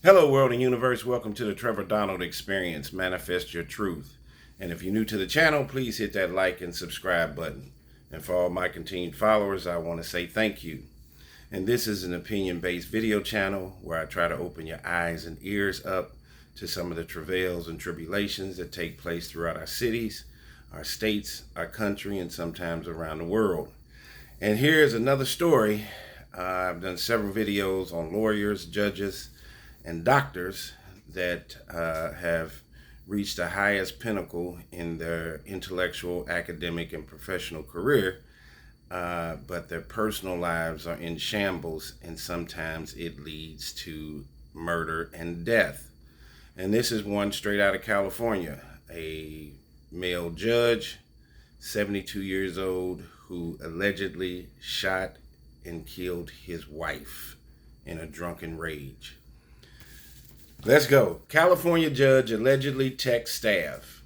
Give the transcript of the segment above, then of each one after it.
Hello, world and universe. Welcome to the Trevor Donald Experience. Manifest your truth. And if you're new to the channel, please hit that like and subscribe button. And for all my continued followers, I want to say thank you. And this is an opinion-based video channel where I try to open your eyes and ears up to some of the travails and tribulations that take place throughout our cities, our states, our country, and sometimes around the world. And here's another story. I've done several videos on lawyers, judges, and doctors that have reached the highest pinnacle in their intellectual, academic, and professional career, but their personal lives are in shambles, and sometimes it leads to murder and death. And this is one straight out of California, a male judge, 72 years old, who allegedly shot and killed his wife in a drunken rage. Let's go. California judge allegedly texts staff,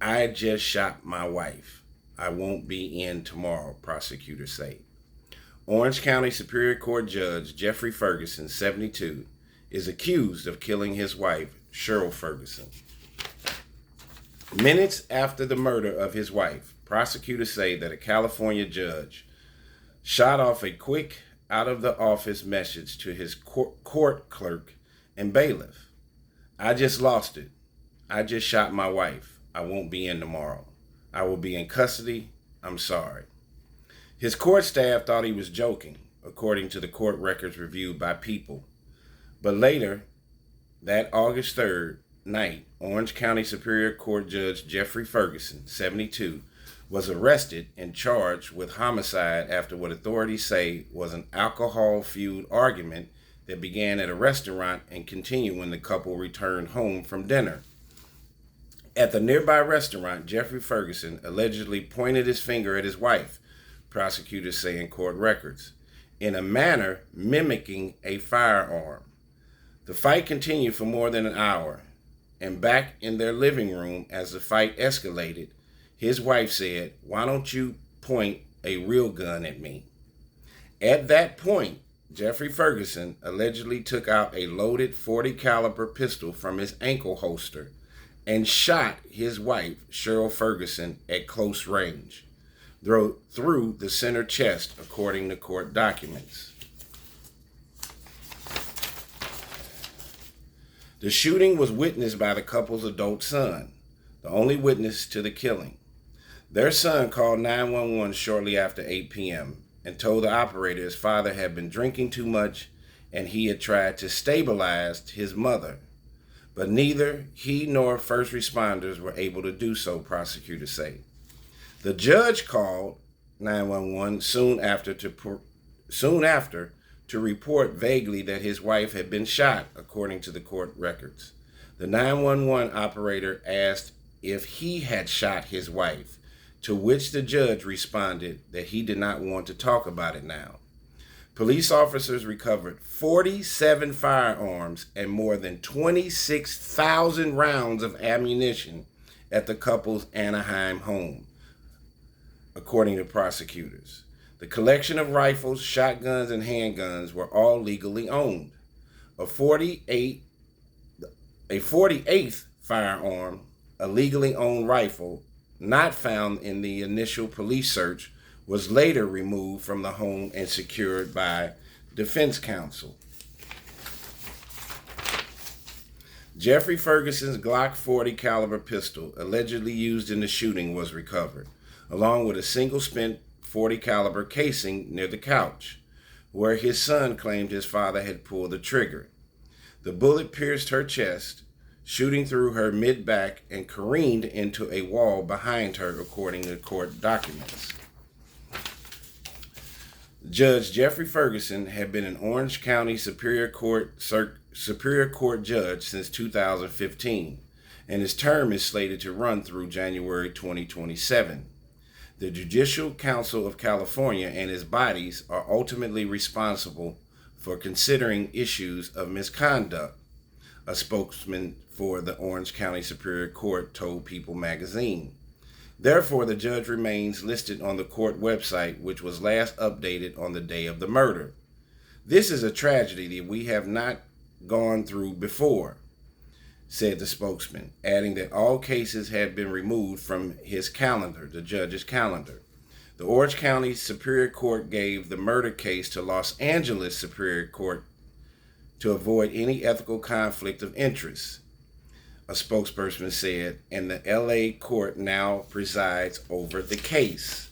"I just shot my wife. I won't be in tomorrow," prosecutors say. Orange County Superior Court Judge Jeffrey Ferguson, 72, is accused of killing his wife, Cheryl Ferguson. Minutes after the murder of his wife, prosecutors say that a California judge shot off a quick out-of-the-office message to his court clerk and bailiff. "I just lost it. I just shot my wife. I won't be in tomorrow. I will be in custody. I'm sorry." His court staff thought he was joking, according to the court records reviewed by People. But later, that August 3rd night, Orange County Superior Court Judge Jeffrey Ferguson, 72, was arrested and charged with homicide after what authorities say was an alcohol-fueled argument that began at a restaurant and continued when the couple returned home from dinner. At the nearby restaurant, Jeffrey Ferguson allegedly pointed his finger at his wife, prosecutors say in court records, in a manner mimicking a firearm. The fight continued for more than an hour, and back in their living room as the fight escalated, his wife said, "Why don't you point a real gun at me?" At that point, Jeffrey Ferguson allegedly took out a loaded .40 caliber pistol from his ankle holster and shot his wife, Cheryl Ferguson, at close range, through the center chest, according to court documents. The shooting was witnessed by the couple's adult son, the only witness to the killing. Their son called 911 shortly after 8 p.m. and told the operator his father had been drinking too much and he had tried to stabilize his mother. But neither he nor first responders were able to do so, prosecutors say. The judge called 911 soon after to report vaguely that his wife had been shot, according to the court records. The 911 operator asked if he had shot his wife, to which the judge responded that he did not want to talk about it now. Police officers recovered 47 firearms and more than 26,000 rounds of ammunition at the couple's Anaheim home, according to prosecutors. The collection of rifles, shotguns, and handguns were all legally owned. A 48th firearm, a legally owned rifle, not found in the initial police search, was later removed from the home and secured by defense counsel. Jeffrey Ferguson's Glock .40 caliber pistol, allegedly used in the shooting, was recovered, along with a single spent .40 caliber casing near the couch, where his son claimed his father had pulled the trigger. The bullet pierced her chest, shooting through her mid-back and careened into a wall behind her, according to court documents. Judge Jeffrey Ferguson had been an Orange County Superior Court judge since 2015, and his term is slated to run through January 2027. The Judicial Council of California and his bodies are ultimately responsible for considering issues of misconduct, a spokesman for the Orange County Superior Court told People magazine. Therefore, the judge remains listed on the court website, which was last updated on the day of the murder. This is a tragedy that we have not gone through before, said the spokesman, adding that all cases had been removed from his calendar, the judge's calendar. The Orange County Superior Court gave the murder case to Los Angeles Superior Court to avoid any ethical conflict of interest, a spokesperson said, and the LA court now presides over the case.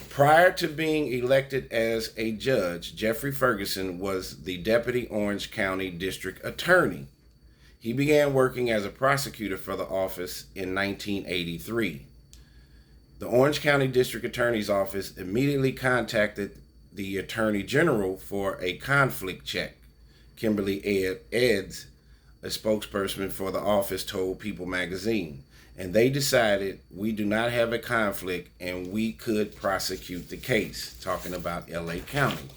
Prior to being elected as a judge, Jeffrey Ferguson was the deputy Orange County District Attorney. He began working as a prosecutor for the office in 1983. The Orange County District Attorney's Office immediately contacted the Attorney General for a conflict check. Kimberly Eds, a spokesperson for the office, told People magazine, and they decided we do not have a conflict and we could prosecute the case, talking about LA County.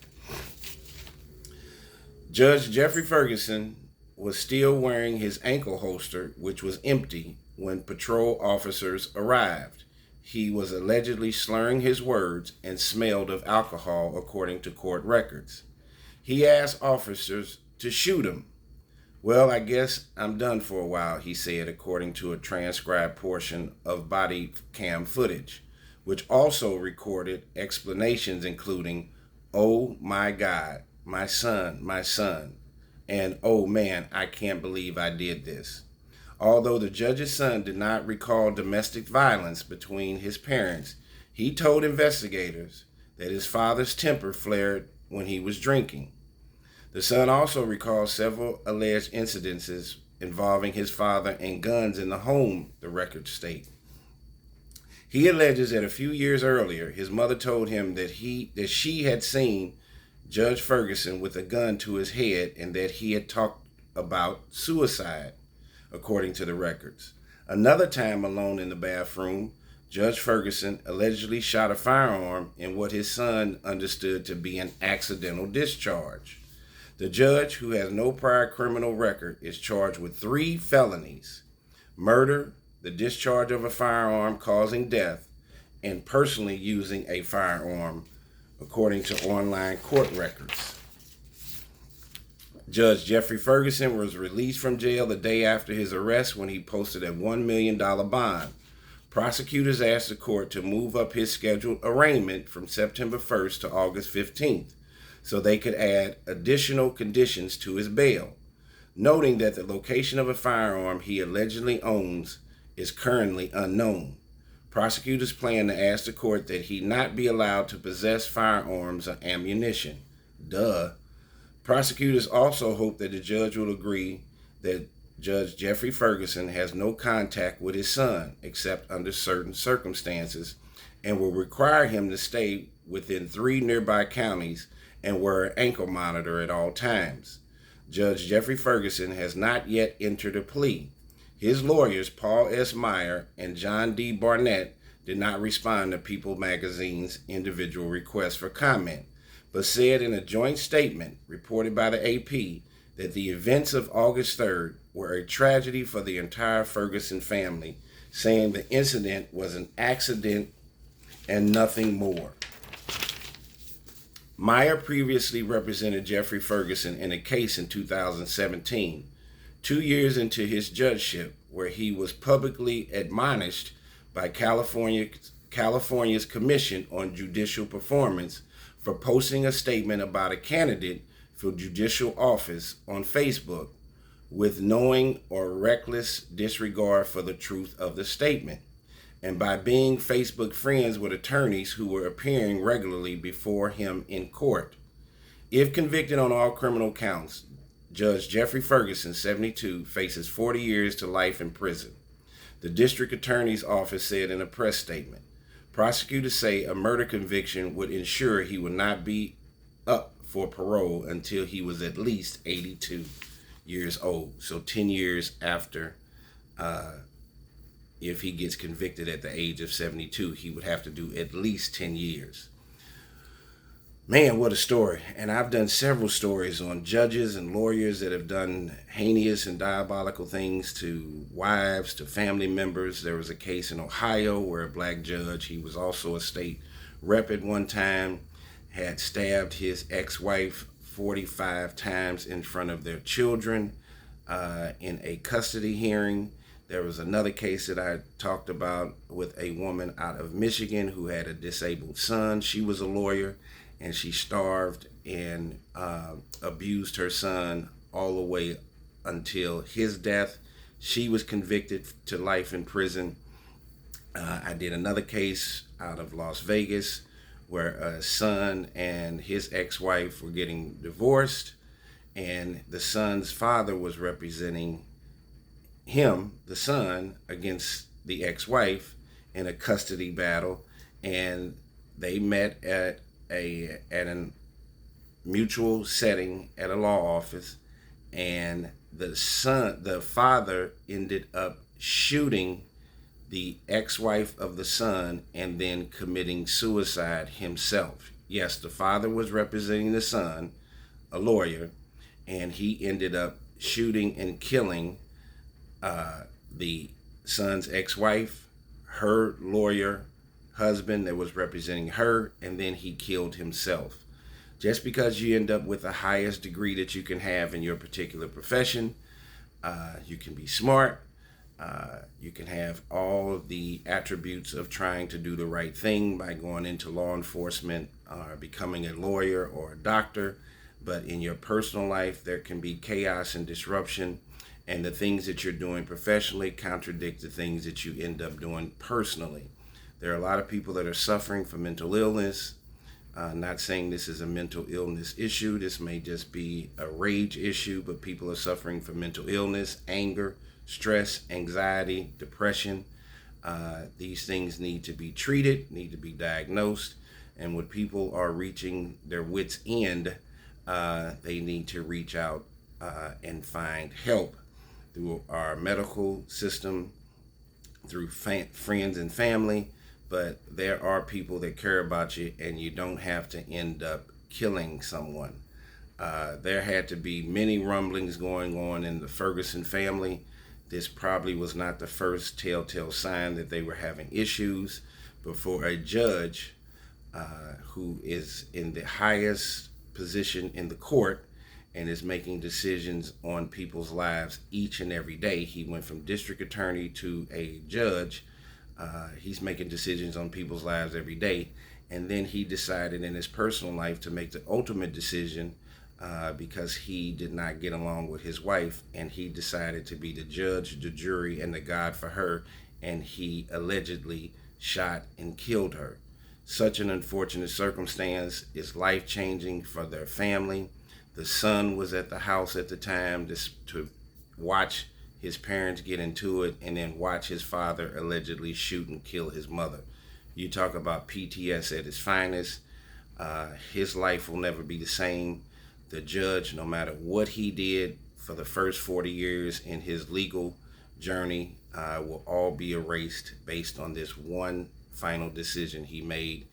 Judge Jeffrey Ferguson was still wearing his ankle holster, which was empty, when patrol officers arrived. He was allegedly slurring his words and smelled of alcohol, according to court records. He asked officers to shoot him. "Well, I guess I'm done for a while," he said, according to a transcribed portion of body cam footage, which also recorded explanations including, "Oh my God, my son," and "Oh man, I can't believe I did this." Although the judge's son did not recall domestic violence between his parents, he told investigators that his father's temper flared when he was drinking. The son also recalls several alleged incidences involving his father and guns in the home, the records state. He alleges that a few years earlier, his mother told him that she had seen Judge Ferguson with a gun to his head and that he had talked about suicide, according to the records. Another time, alone in the bathroom, Judge Ferguson allegedly shot a firearm in what his son understood to be an accidental discharge. The judge, who has no prior criminal record, is charged with 3 felonies: murder, the discharge of a firearm causing death, and personally using a firearm, according to online court records. Judge Jeffrey Ferguson was released from jail the day after his arrest when he posted a $1 million bond. Prosecutors asked the court to move up his scheduled arraignment from September 1st to August 15th so they could add additional conditions to his bail, noting that the location of a firearm he allegedly owns is currently unknown. Prosecutors plan to ask the court that he not be allowed to possess firearms or ammunition. Prosecutors also hope that the judge will agree that Judge Jeffrey Ferguson has no contact with his son except under certain circumstances and will require him to stay within 3 nearby counties and wear an ankle monitor at all times. Judge Jeffrey Ferguson has not yet entered a plea. His lawyers, Paul S. Meyer and John D. Barnett, did not respond to People magazine's individual requests for comment, but said in a joint statement reported by the AP that the events of August 3rd were a tragedy for the entire Ferguson family, saying the incident was an accident and nothing more. Meyer previously represented Jeffrey Ferguson in a case in 2017, 2 years into his judgeship, where he was publicly admonished by California's Commission on Judicial Performance for posting a statement about a candidate for judicial office on Facebook with knowing or reckless disregard for the truth of the statement, and by being Facebook friends with attorneys who were appearing regularly before him in court. If convicted on all criminal counts, Judge Jeffrey Ferguson, 72, faces 40 years to life in prison. The district attorney's office said in a press statement. Prosecutors say a murder conviction would ensure he would not be up for parole until he was at least 82 years old. So 10 years after, if he gets convicted at the age of 72, he would have to do at least 10 years. Man, what a story. And I've done several stories on judges and lawyers that have done heinous and diabolical things to wives, to family members. There was a case in Ohio where a black judge, he was also a state rep at one time, had stabbed his ex-wife 45 times in front of their children in a custody hearing. There was another case that I talked about with a woman out of Michigan who had a disabled son. She was a lawyer, and she starved and abused her son all the way until his death. She was convicted to life in prison. I did another case out of Las Vegas where a son and his ex-wife were getting divorced, and the son's father was representing him, the son, against the ex-wife in a custody battle, and they met at an mutual setting at a law office, and the father ended up shooting the ex-wife of the son and then committing suicide himself. Yes, the father was representing the son, a lawyer, and he ended up shooting and killing the son's ex-wife, her lawyer husband that was representing her, and then he killed himself. Just because you end up with the highest degree that you can have in your particular profession, you can be smart, you can have all of the attributes of trying to do the right thing by going into law enforcement or becoming a lawyer or a doctor, but in your personal life there can be chaos and disruption, and the things that you're doing professionally contradict the things that you end up doing personally. There are a lot of people that are suffering from mental illness. Not saying this is a mental illness issue. This may just be a rage issue, but people are suffering from mental illness, anger, stress, anxiety, depression. These things need to be treated, need to be diagnosed. And when people are reaching their wits' end, they need to reach out and find help through our medical system, through friends and family. But there are people that care about you, and you don't have to end up killing someone. There had to be many rumblings going on in the Ferguson family. This probably was not the first telltale sign that they were having issues. But for a judge who is in the highest position in the court and is making decisions on people's lives each and every day, he went from district attorney to a judge. He's making decisions on people's lives every day. And then he decided in his personal life to make the ultimate decision because he did not get along with his wife, and he decided to be the judge, the jury, and the God for her, and he allegedly shot and killed her. Such an unfortunate circumstance is life-changing for their family. The son was at the house at the time to watch his parents get into it, and then watch his father allegedly shoot and kill his mother. You talk about PTS at its finest. His life will never be the same. The judge, no matter what he did for the first 40 years in his legal journey, will all be erased based on this one final decision he made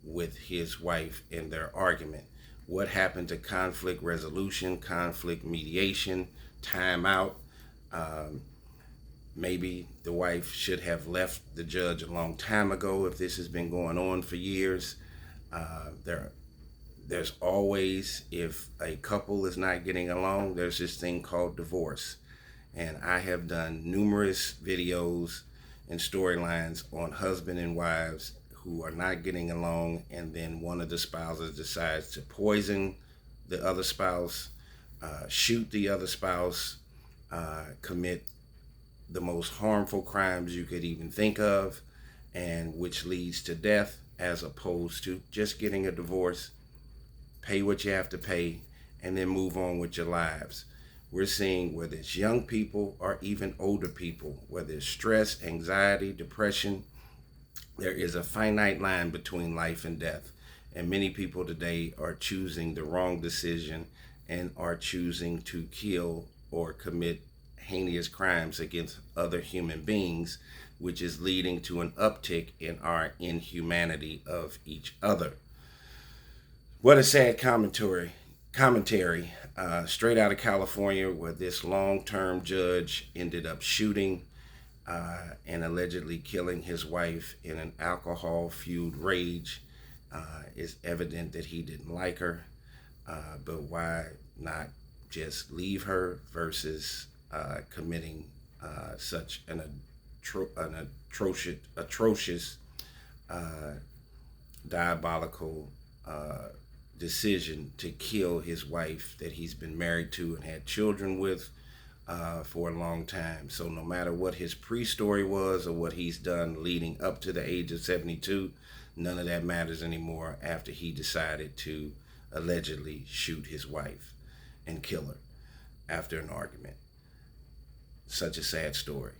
with his wife in their argument. What happened to conflict resolution, conflict mediation, timeout? Maybe the wife should have left the judge a long time ago if this has been going on for years. There's always, if a couple is not getting along, there's this thing called divorce. And I have done numerous videos and storylines on husband and wives who are not getting along, and then one of the spouses decides to poison the other spouse, shoot the other spouse, commit the most harmful crimes you could even think of, and which leads to death, as opposed to just getting a divorce, pay what you have to pay, and then move on with your lives. We're seeing whether it's young people or even older people, whether it's stress, anxiety, depression, there is a finite line between life and death. And many people today are choosing the wrong decision and are choosing to kill or commit heinous crimes against other human beings, which is leading to an uptick in our inhumanity of each other. What a sad commentary straight out of California, where this long-term judge ended up shooting and allegedly killing his wife in an alcohol-fueled rage. It's evident that he didn't like her. But why not just leave her versus committing such an atrocious, uh, diabolical decision to kill his wife that he's been married to and had children with for a long time. So no matter what his pre-story was or what he's done leading up to the age of 72, none of that matters anymore after he decided to allegedly shoot his wife and kill her after an argument. Such a sad story.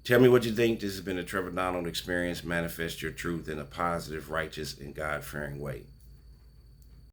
Tell me what you think. This has been a Trevor Donald Experience. Manifest your truth in a positive, righteous, and God-fearing way.